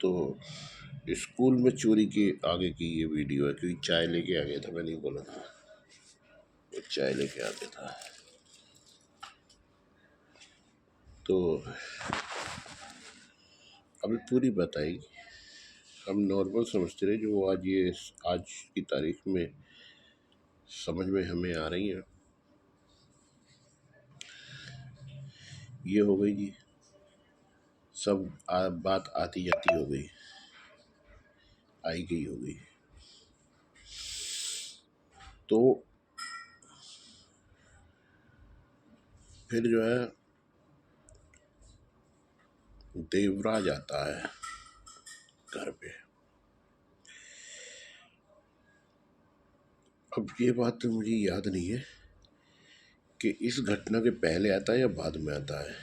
तो स्कूल में चोरी के आगे की ये वीडियो है, क्योंकि चाय लेके आ गया था, मैं नहीं बोला था, वो चाय लेके आ गया था। तो अभी पूरी बताई, हम नॉर्मल समझते रहे, जो आज की तारीख में समझ में हमें आ रही है, ये हो गई जी। सब बात आती जाती हो गई, आई गई हो गई। तो फिर जो है देवराज आता है घर पे। अब ये बात तो मुझे याद नहीं है कि इस घटना के पहले आता है या बाद में आता है।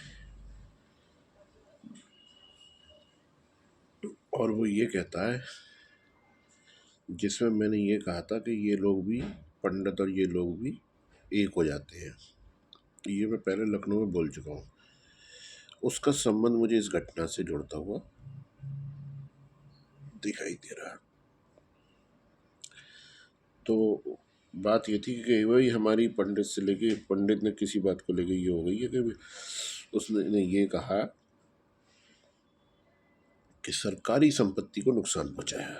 और वो ये कहता है, जिसमें मैंने ये कहा था कि ये लोग भी, पंडित और ये लोग भी एक हो जाते हैं, ये मैं पहले लखनऊ में बोल चुका हूँ। उसका संबंध मुझे इस घटना से जुड़ता हुआ दिखाई दे रहा है। तो बात ये थी कि वही हमारी पंडित से लेके, पंडित ने किसी बात को लेके ये हो गई है कि उसने ये कहा कि सरकारी संपत्ति को नुकसान पहुंचाया।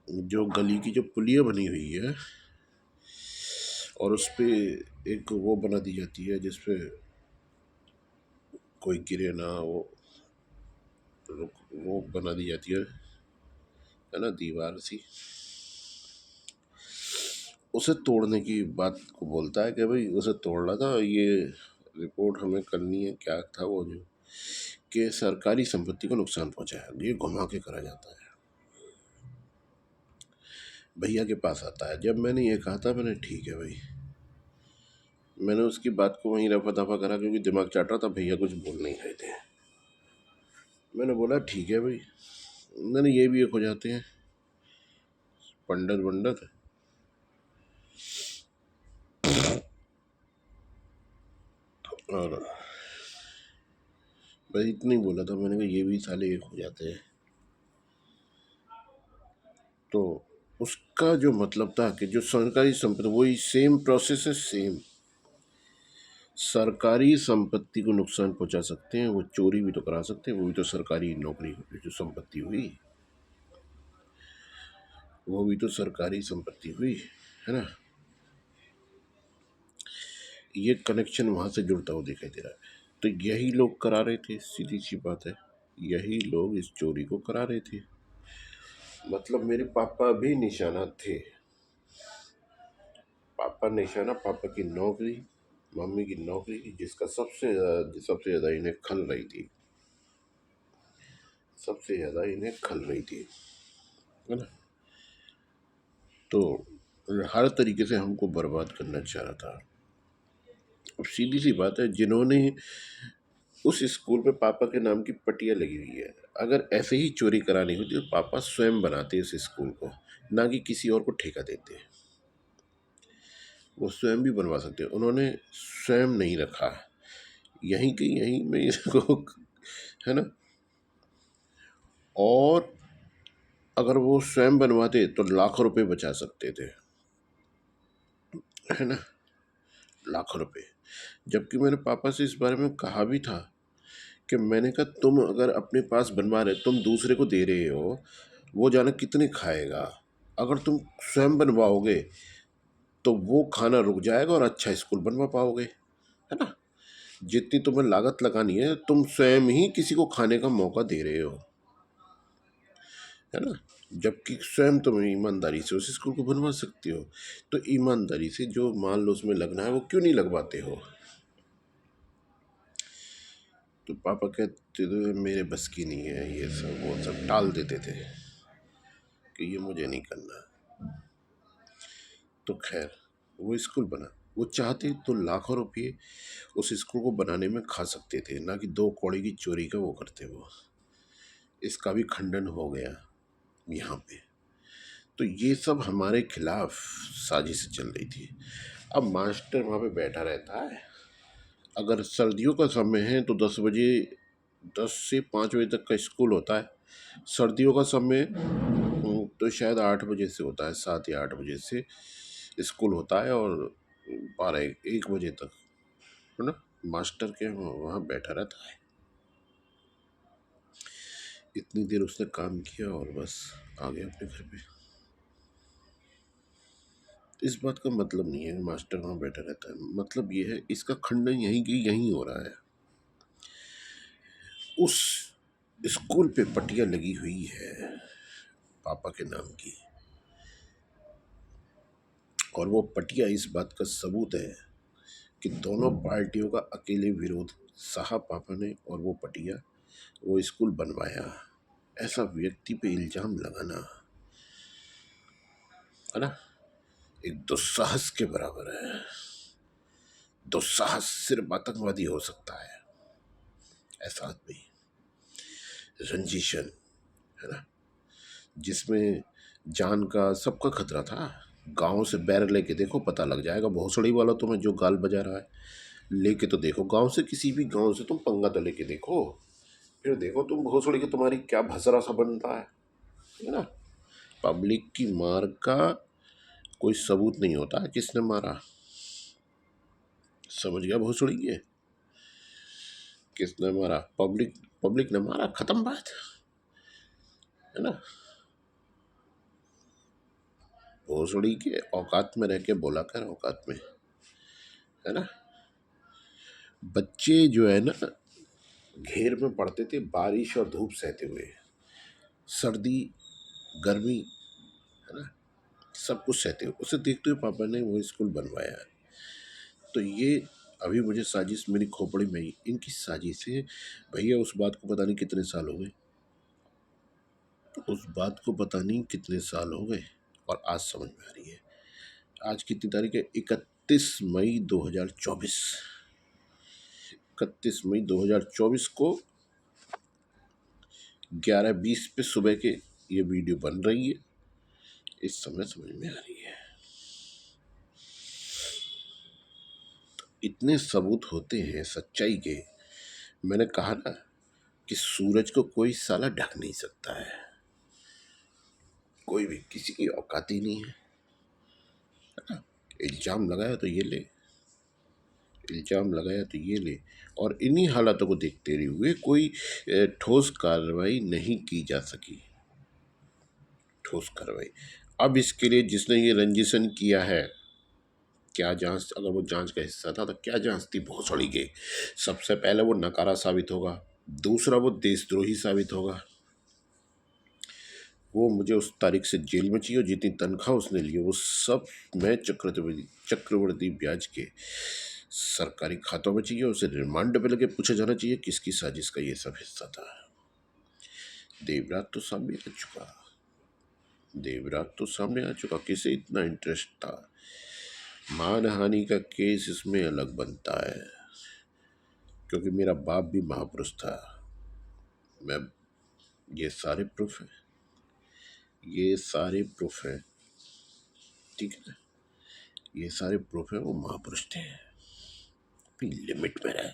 जो गली की जो पुलिया बनी हुई है और उस पे एक वो बना दी जाती है जिसपे कोई गिरे ना, वो बना दी जाती है ना, दीवार सी, उसे तोड़ने की बात को बोलता है कि भाई उसे तोड़ना था, ये रिपोर्ट हमें करनी है। क्या था वो, जो कि सरकारी संपत्ति को नुकसान पहुंचाया, ये घुमा के करा जाता है। भैया के पास आता है। जब मैंने ये कहा था, मैंने ठीक है भाई, मैंने उसकी बात को वहीं रफा दफा करा, क्योंकि दिमाग चाट रहा था, भैया कुछ बोल नहीं रहे थे। मैंने बोला ठीक है भाई, मैंने ये भी एक हो जाते हैं पंडित वंडित। और भाई इतना ही बोला था मैंने, कहा ये भी साले एक हो जाते हैं। तो उसका जो मतलब था कि जो सरकारी संपत्ति, वही सेम प्रोसेस है, सेम सरकारी संपत्ति को नुकसान पहुंचा सकते हैं, वो चोरी भी तो करा सकते हैं, वो भी तो सरकारी नौकरी जो संपत्ति हुई, वो भी तो सरकारी संपत्ति हुई, है ना। ये कनेक्शन वहां से जुड़ता हुआ दिखाई दे रहा है। तो यही लोग करा रहे थे, सीधी सी बात है, यही लोग इस चोरी को करा रहे थे। मतलब मेरे पापा भी निशाना थे, पापा निशाना, पापा की नौकरी, मम्मी की नौकरी, जिसका सबसे ज्यादा इन्हें खल रही थी, सबसे ज्यादा इन्हें खल रही थी, है ना। तो हर तरीके से हमको बर्बाद करना चाह रहा था। अब सीधी सी बात है, जिन्होंने उस स्कूल में पापा के नाम की पट्टियाँ लगी हुई है, अगर ऐसे ही चोरी करानी होती तो पापा स्वयं बनाते इस स्कूल को, ना कि किसी और को ठेका देते। वो स्वयं भी बनवा सकते, उन्होंने स्वयं नहीं रखा, यहीं के यहीं में इसको, है ना। और अगर वो स्वयं बनवाते तो लाखों रुपए बचा सकते थे, है ना, लाखों रुपए। जबकि मैंने पापा से इस बारे में कहा भी था कि मैंने कहा तुम अगर अपने पास बनवा रहे, तुम दूसरे को दे रहे हो, वो जाने कितने खाएगा। अगर तुम स्वयं बनवाओगे तो वो खाना रुक जाएगा और अच्छा स्कूल बनवा पाओगे, है ना। जितनी तुम्हें लागत लगानी है, तुम स्वयं ही किसी को खाने का मौका दे रहे हो, है ना। जबकि स्वयं तुम ईमानदारी से उस स्कूल को बनवा सकते हो, तो ईमानदारी से जो मान लो उसमें लगना है वो क्यों नहीं लगवाते हो। तो पापा कहते थे मेरे बस की नहीं है ये सब, वो सब टाल देते थे कि ये मुझे नहीं करना। तो खैर वो स्कूल बना, वो चाहते तो लाखों रुपये उस स्कूल को बनाने में खा सकते थे, ना कि 2 कौड़ी की चोरी का वो करते। वो इसका भी खंडन हो गया यहाँ पे। तो ये सब हमारे खिलाफ साजिश चल रही थी। अब मास्टर वहाँ पे बैठा रहता है, अगर सर्दियों का समय है तो 10 बजे 10 से 5 बजे तक का स्कूल होता है। सर्दियों का समय तो शायद 8 बजे से होता है, 7 या 8 बजे से स्कूल होता है, और 12-1 बजे तक, है ना, मास्टर के वहाँ बैठा रहता है। इतनी देर उसने काम किया और बस आ गया अपने घर पे। इस बात का मतलब नहीं है मास्टर वहाँ बैठा रहता है, मतलब ये है, इसका खंडन यहीं की यहीं हो रहा है। उस स्कूल पे पटिया लगी हुई है पापा के नाम की, और वो पटिया इस बात का सबूत है कि दोनों पार्टियों का अकेले विरोध सहा पापा ने, और वो पटिया, वो स्कूल बनवाया। ऐसा व्यक्ति पे इल्जाम लगाना, है ना, एक दुस्साहस के बराबर है। दुस्साहस सिर्फ आतंकवादी हो सकता है, ऐसा आदमी, रंजिशन, है ना, जिसमें जान का सबका खतरा था। गांव से बैर लेके देखो, पता लग जाएगा भोसड़ी वाला तुम्हें जो गाल बजा रहा है। लेके तो देखो, गांव से, किसी भी गांव से तुम पंगा तो लेके देखो, फिर देखो तुम भोसड़ी के तुम्हारी क्या भसरा सा बनता है ना। पब्लिक की मार का कोई सबूत नहीं होता है किसने मारा, समझ गया भोसड़ी के, किसने मारा, पब्लिक, पब्लिक ने मारा, खत्म बात, है ना। भोसड़ी के औकात में रह के बोला कर, औकात में, है ना। बच्चे जो है ना, घेर में पड़ते थे बारिश और धूप सहते हुए, सर्दी, गर्मी, है ना, सब कुछ सहते हुए, उसे देखते हुए पापा ने वो स्कूल बनवाया है। तो ये अभी मुझे साजिश मेरी खोपड़ी में ही, इनकी साजिश है भैया। उस बात को पता नहीं कितने साल हो गए, उस बात को पता नहीं कितने साल हो गए, और आज समझ में आ रही है। आज कितनी तारीख है? 31 मई 2024। 31 मई 2024 को 11:20 पे सुबह के ये वीडियो बन रही है, इस समय समझ में आ रही है। इतने सबूत होते हैं सच्चाई के। मैंने कहा ना कि सूरज को कोई साला ढक नहीं सकता है, कोई भी, किसी की औकात ही नहीं है। इल्जाम लगाया तो ये ले, इल्जाम लगाया तो ये ले, और इन्हीं हालातों को देखते हुए कोई ठोस कार्रवाई नहीं की जा सकी, ठोस कार्रवाई। अब इसके लिए जिसने ये रंजिशन किया है, क्या जांच, अगर वो जांच का हिस्सा था तो क्या जांच थी भोसड़ी के? सबसे पहले वो नकारा साबित होगा, दूसरा वो देशद्रोही साबित होगा। वो मुझे उस तारीख से जेल में चाहिए, जितनी तनख्वाह उसने ली वो सब मैं चक्रवर्ती ब्याज के सरकारी खातों में चाहिए। उसे रिमांड पे लगे पूछा जाना चाहिए किसकी साजिश का ये सब हिस्सा था। देवरात तो सामने आ चुका, देवरात तो सामने आ चुका, किसे इतना इंटरेस्ट था? मानहानि का केस इसमें अलग बनता है, क्योंकि मेरा बाप भी महापुरुष था। मैं, ये सारे प्रूफ हैं, ये सारे प्रूफ हैं, ठीक है, ये सारे प्रूफ हैं, वो महापुरुष थे, अपनी लिमिट में रहे।